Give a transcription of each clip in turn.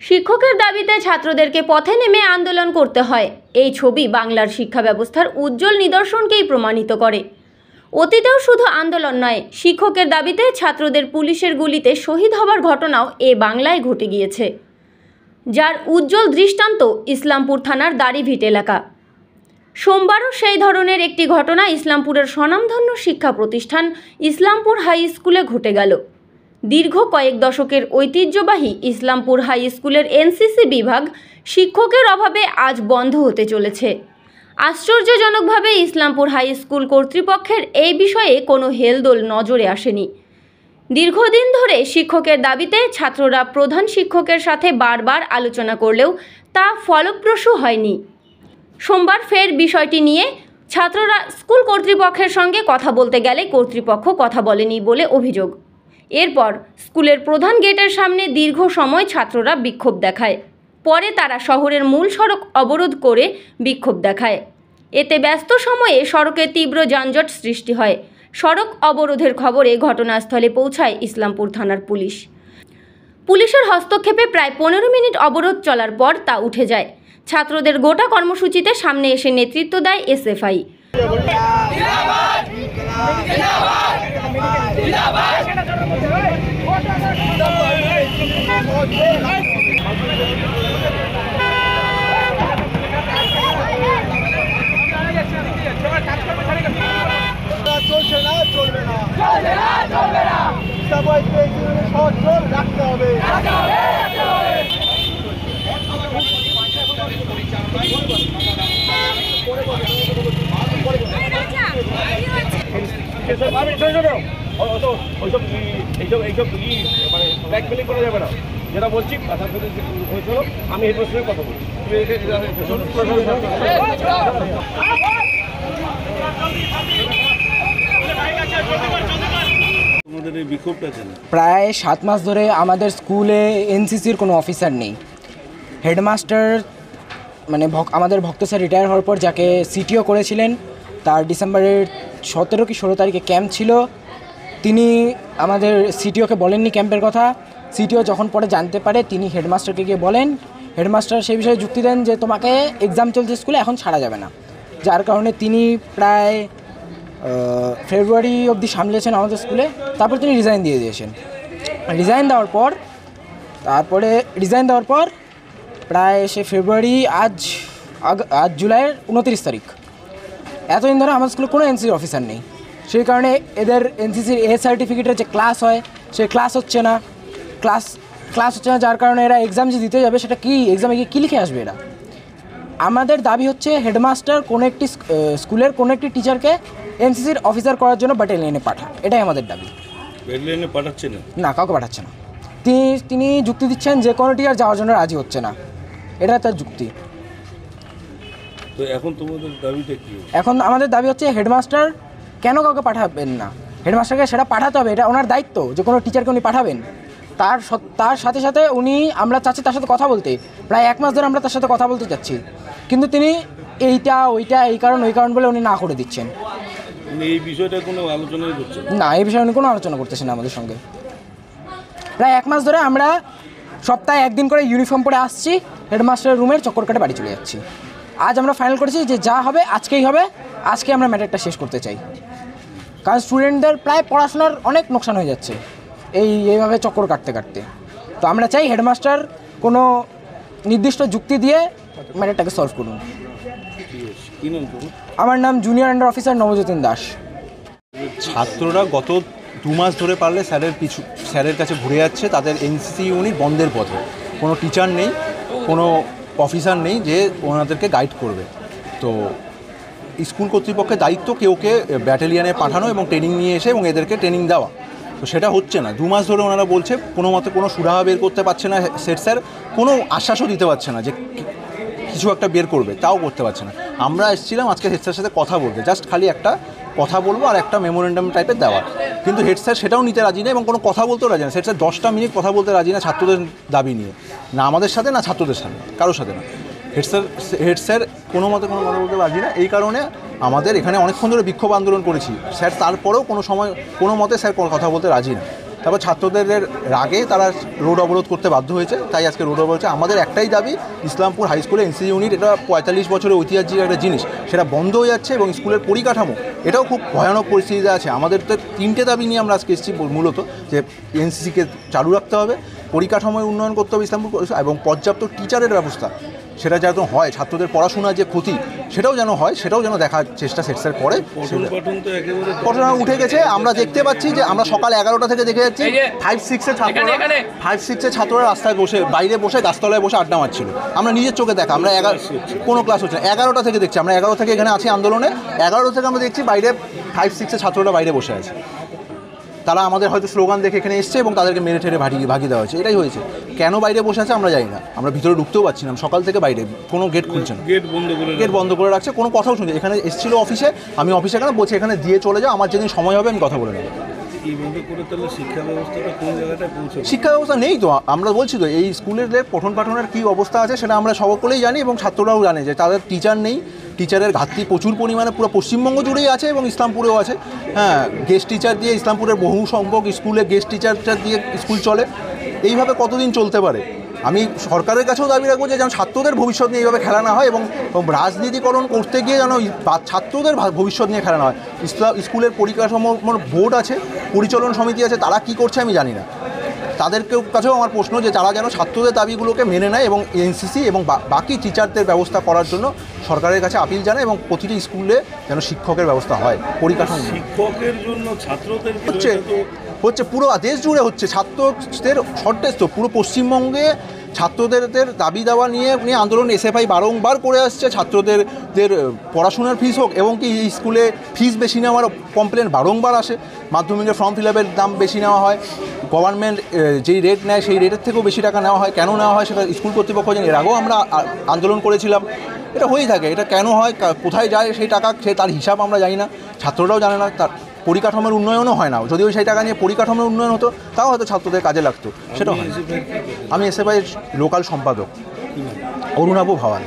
শিক্ষকের দাবিতে ছাত্রদেরকে পথে নেমে আন্দোলন করতে হয়, এই ছবি বাংলার শিক্ষা ব্যবস্থার উজ্জ্বল নিদর্শনকেই প্রমাণিত করে। অতীতেও শুধু আন্দোলন নয়, শিক্ষকের দাবিতে ছাত্রদের পুলিশের গুলিতে শহীদ হবার ঘটনাও এ বাংলায় ঘটে গিয়েছে, যার উজ্জ্বল দৃষ্টান্ত ইসলামপুর থানার দাড়িভিট এলাকা। সোমবারও সেই ধরনের একটি ঘটনা ইসলামপুরের স্বনামধন্য শিক্ষা প্রতিষ্ঠান ইসলামপুর হাই স্কুলে ঘটে গেল। দীর্ঘ কয়েক দশকের ঐতিহ্যবাহী ইসলামপুর হাই স্কুলের এনসিসি বিভাগ শিক্ষকের অভাবে আজ বন্ধ হতে চলেছে। আশ্চর্যজনকভাবে ইসলামপুর হাই স্কুল কর্তৃপক্ষের এই বিষয়ে কোনো হেলদোল নজরে আসেনি। দীর্ঘদিন ধরে শিক্ষকের দাবিতে ছাত্ররা প্রধান শিক্ষকের সাথে বারবার আলোচনা করলেও তা ফলপ্রসূ হয়নি। সোমবার ফের বিষয়টি নিয়ে ছাত্ররা স্কুল কর্তৃপক্ষের সঙ্গে কথা বলতে গেলে কর্তৃপক্ষ কথা বলেনি বলে অভিযোগ। এরপর স্কুলের প্রধান গেটের সামনে দীর্ঘ সময় ছাত্ররা বিক্ষোভ দেখায়। পরে তারা শহরের মূল সড়ক অবরোধ করে বিক্ষোভ দেখায়। এতে ব্যস্ত সময়ে সড়কে তীব্র যানজট সৃষ্টি হয়। সড়ক অবরোধের খবরে ঘটনাস্থলে পৌঁছায় ইসলামপুর থানার পুলিশ। পুলিশের হস্তক্ষেপে প্রায় 15 মিনিট অবরোধ চলার পর তা উঠে যায়। ছাত্রদের গোটা কর্মসূচিতে সামনে এসে নেতৃত্ব দেয় এসএফআই। চলছে না, চলবে না, চলবে না। সবাইকে সচল রাখতে হবে। যেটা বলছি আমি হেডমাস্টারের কথা বলছি। প্রায় 7 মাস ধরে আমাদের স্কুলে এনসিসির কোনো অফিসার নেই। হেডমাস্টার আমাদের ভক্ত স্যার রিটায়ার হওয়ার পর যাকে সিটিও করেছিলেন, তার ডিসেম্বরের 17 কি 16 তারিখে ক্যাম্প ছিল। তিনি আমাদের সিটিওকে বলেননি ক্যাম্পের কথা। সিটিও যখন পরে জানতে পারে তিনি হেডমাস্টারকে গিয়ে বলেন। হেডমাস্টার সেই বিষয়ে যুক্তি দেন যে তোমাকে এক্সাম চলছে স্কুলে, এখন ছাড়া যাবে না। যার কারণে তিনি প্রায় ফেব্রুয়ারি অবধি সামলেছেন আমাদের স্কুলে। তারপর তিনি রিজাইন দিয়ে দিয়েছেন। রিজাইন দেওয়ার পর প্রায় সে ফেব্রুয়ারি, আজ জুলাইয়ের 29 তারিখ। এতদিন ধরে আমাদের স্কুলে কোনো এনসিসি অফিসার নেই। সেই কারণে এদের এনসিসির এ সার্টিফিকেটের যে ক্লাস হয় সেই ক্লাস হচ্ছে না। যার কারণে এরা এক্সাম যে দিতে যাবে সেটা কি এক্সামে গিয়ে কী লিখে আসবে এরা। আমাদের দাবি হচ্ছে হেডমাস্টার কোনো একটি স্কুলের কোনো একটি টিচারকে এনসিসির অফিসার করার জন্য ব্যাটালিয়নে পাঠান, এটাই আমাদের দাবি। ব্যাটালিয়নে পাঠাচ্ছে না, কাউকে পাঠাচ্ছে না। তিনি যুক্তি দিচ্ছেন যে কোনো টিচার যাওয়ার জন্য রাজি হচ্ছে না, এটা তার যুক্তি। তো এখন তোমাদের দাবিটা কি? এখন আমাদের দাবি হচ্ছে হেডমাস্টার কেন কাউকে পাঠাবেন না, হেডমাস্টারকে সেটা পাঠাতে হবে, এটা ওনার দায়িত্ব যে কোনো টিচারকে উনি পাঠাবেন। তার সাথে সাথে আমরা চাচ্ছি তার সাথে কথা বলতে। প্রায় 1 মাস ধরে আমরা তার সাথে কথা বলতে চাচ্ছি, কিন্তু তিনি ওইটা এই কারণ বলে উনি না করে দিচ্ছেন। এই বিষয়টা কোনো আলোচনাই করছে না, এই বিষয়ে উনি কোনো আলোচনা করতেছেন না আমাদের সঙ্গে। প্রায় 1 মাস ধরে আমরা সপ্তাহে 1 দিন করে ইউনিফর্ম পরে আসছি, হেডমাস্টারের রুমের চক্কর কাটে বাড়ি চলে যাচ্ছি। আজ আমরা ফাইনাল করেছি যে যা হবে আজকেই হবে, আজকে আমরা ম্যাটারটা শেষ করতে চাই। কারণ স্টুডেন্টদের প্রায় পড়াশোনার অনেক নোকসান হয়ে যাচ্ছে এইভাবে চক্কর কাটতে। তো আমরা চাই হেডমাস্টার কোনো নির্দিষ্ট যুক্তি দিয়ে ম্যাটারটাকে সলভ করুন। আমার নাম জুনিয়র আন্ডার অফিসার নবজ্যোতিন দাস। ছাত্ররা গত 2 মাস ধরে পারলে স্যারের কাছে ঘুরে যাচ্ছে তাদের এনসিসি ইউনিট বন্ধের পথে। কোনো টিচার নেই, কোনো অফিসার নেই যে ওনাদেরকে গাইড করবে। তো স্কুল কর্তৃপক্ষের দায়িত্ব কেউকে ব্যাটালিয়নে পাঠানো এবং ট্রেনিং নিয়ে এসে এবং এদেরকে ট্রেনিং দেওয়া। তো সেটা হচ্ছে না। 2 মাস ধরে ওনারা বলছে, কোনো মতে কোনো সুরাহা বের করতে পারছে না হেড স্যার, কোনো আশ্বাসও দিতে পারছে না যে কিছু একটা বের করবে, তাও করতে পারছে না। আমরা এসেছিলাম আজকে হেড স্যারের সাথে কথা বলতে, জাস্ট খালি একটা কথা বলবো আর একটা মেমোরেন্ডাম টাইপের দেওয়া, কিন্তু হেড স্যার সেটাও নিতে রাজি না এবং কোনো কথা বলতেও রাজি না। হেড স্যার 10টা মিনিট কথা বলতে রাজি না ছাত্রদের দাবি নিয়ে, না আমাদের সাথে না ছাত্রদের সাথে, কারোর সাথে না। হেড স্যার কোনো মতে কোনো কথা বলতে রাজি না। এই কারণে আমাদের এখানে অনেকক্ষণ ধরে বিক্ষোভ আন্দোলন করেছি স্যার, তারপরেও কোনো মতে স্যার কথা বলতে রাজি না। তারপর ছাত্রদের রাগে তারা রোড অবরোধ করতে বাধ্য হয়েছে, তাই আজকে রোড অবরোধ হচ্ছে। আমাদের একটাই দাবি, ইসলামপুর হাই স্কুলে এনসিসি ইউনিট, এটা 45 বছরের ঐতিহাসিক একটা জিনিস, সেটা বন্ধ হয়ে যাচ্ছে এবং স্কুলের পরিকাঠামো এটাও খুব ভয়ানক পরিস্থিতিতে আছে। আমাদের তো 3টে দাবি নিয়ে আমরা আজকে এসেছি মূলত, যে এনসিসিকে চালু রাখতে হবে, পরিকাঠামোয় উন্নয়ন করতে হবে ইসলামপুর, এবং পর্যাপ্ত টিচারের ব্যবস্থা সেটা যেন হয়, ছাত্রদের পড়াশোনার যে ক্ষতি সেটাও যেন হয়, সেটাও যেন দেখার চেষ্টা সেক্সের করে। ঘটনা উঠে গেছে, আমরা দেখতে পাচ্ছি যে আমরা সকাল 11টা থেকে দেখে যাচ্ছি 5-6 ছাত্ররা রাস্তায় বসে, বাইরে বসে, গাছতলায় বসে আড্ডা মারছিল। আমরা নিজের চোখে দেখা, আমরা কোনো ক্লাস হচ্ছে না, 11টা থেকে দেখছি, আমরা 11 থেকে এখানে আছি আন্দোলনে, 11 থেকে আমরা দেখছি বাইরে 5-6 ছাত্ররা বাইরে বসে আছে। তারা আমাদের হয়তো স্লোগান দেখে এখানে এসছে এবং তাদেরকে মেরে ঠেরে ভাগিয়ে দেওয়া হয়েছে, এটাই হয়েছে। কেন বাইরে বসে আছে আমরা জানি না, আমরা ভিতরে ঢুকতেও পারছি না, সকাল থেকে বাইরে কোনো গেট খুলছে না, গেট বন্ধ করে রাখছে, কোনো কথাও শুনছে। এখানে এসেছিল অফিসে, আমি অফিসে কেন বলছি এখানে দিয়ে চলে যাও, আমার যেদিন সময় হবে আমি কথা বলে নেব। শিক্ষা ব্যবস্থা নেই তো, আমরা বলছি তো এই স্কুলের পঠন পাঠনের কী অবস্থা আছে সেটা আমরা সকলেই জানি এবং ছাত্ররাও জানে যে তাদের টিচার নেই, টিচারের ঘাটতি প্রচুর পরিমাণে পুরো পশ্চিমবঙ্গ জুড়েই আছে এবং ইসলামপুরেও আছে। হ্যাঁ, গেস্ট টিচার দিয়ে ইসলামপুরের বহু সংখ্যক স্কুলে গেস্ট টিচার দিয়ে স্কুল চলে, এইভাবে কতদিন চলতে পারে? আমি সরকারের কাছেও দাবি রাখবো যে যেন ছাত্রদের ভবিষ্যৎ নিয়ে এইভাবে খেলা না হয় এবং রাজনীতিকরণ করতে গিয়ে যেন ছাত্রদের ভবিষ্যৎ নিয়ে খেলা না হয়। স্কুলের পরিকাঠামো বোর্ড আছে, পরিচালন সমিতি আছে, তারা কি করছে আমি জানি না। তাদেরকেও কাছেও আমার প্রশ্ন যে তারা যেন ছাত্রদের দাবিগুলোকে মেনে নেয় এবং এনসিসি এবং বাকি টিচারদের ব্যবস্থা করার জন্য সরকারের কাছে আপিল জানায় এবং প্রতিটি স্কুলে যেন শিক্ষকের ব্যবস্থা হয়। পরিকাঠামো শিক্ষকের জন্য ছাত্রদের হচ্ছে পুরো দেশ জুড়ে হচ্ছে, ছাত্রদের শর্টেজ তো পুরো পশ্চিমবঙ্গে ছাত্রদের দাবি দেওয়া নিয়ে আন্দোলন এসএফআই বারংবার করে আসছে। ছাত্রদের পড়াশোনার ফিস হোক এবং কি স্কুলে ফিস বেশি নেওয়ার কমপ্লেন বারংবার আসে, মাধ্যমিকের ফর্ম ফিল আপের দাম বেশি নেওয়া হয়, গভর্নমেন্ট যেই রেট নেয় সেই রেটের থেকেও বেশি টাকা নেওয়া হয়। কেন নেওয়া হয় সেটা স্কুল কর্তৃপক্ষ জানে, এর আগেও আমরা আন্দোলন করেছিলাম, এটা হয়েই থাকে। এটা কেন হয়, কোথায় যায় সেই টাকা, তার হিসাব আমরা জানি না, ছাত্ররাও জানে না, তার পরিকাঠামোর উন্নয়নও হয় না। যদিও সেই টাকা নিয়ে পরিকাঠামোর উন্নয়ন হতো তাও হয়তো ছাত্রদের কাজে লাগতো, সেটাও হয়। আমি এসএফআই লোকাল সম্পাদক অরুণাভ ভাওয়াল।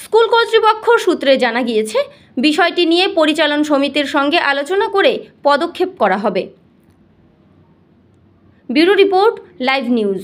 স্কুল কর্তৃপক্ষ সূত্রে জানা গিয়েছে, বিষয়টি নিয়ে পরিচালন সমিতির সঙ্গে আলোচনা করে পদক্ষেপ করা হবে। Bureau report, live news.